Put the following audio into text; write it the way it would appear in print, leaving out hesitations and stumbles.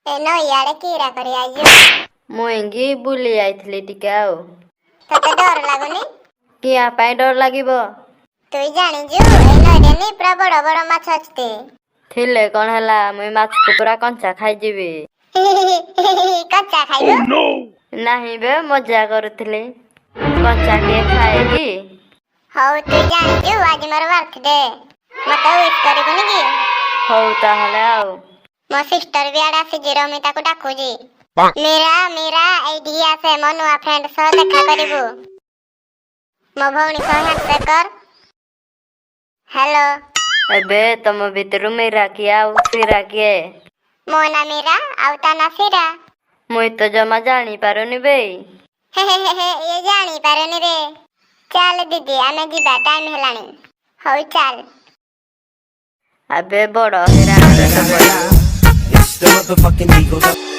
एनो यारे कीरा करी आइयो मुई बुली जाइथिली टिके आउ तते डर लागुनी किया पाई डर लागिबो तुई जानी जु एनो एडेनी पूरा बड़ बड़ माछ अछि थिले कोन हला मुई माछ को पूरा कंचा खाई जीवी कच्चा खाइबो नाही बे मजा करूथिली कंचा के खाएगी हौ तुई जानी जु आज मोर बर्थडे मते विश करिबुनी की हौ ताहले आउ मो सिस्टर भी आड़ा से रमिता को डाकुजी मीरा एडिया से मो नुआ फ्रेंड सह देखा करिबु मो भौणी सह हैंडशेक कर हेलो एबे तम भितरु मीरा की आउ सिरा के मो ना मीरा आउ ता ना सिरा मुई तो जमा जानी पारुनी बे हे ये जानी पारुनी रे चल दीदी आमे जीबा टाइम हेलानी हौ चल अबे बड़ हैरान It's the motherfucking Eagle.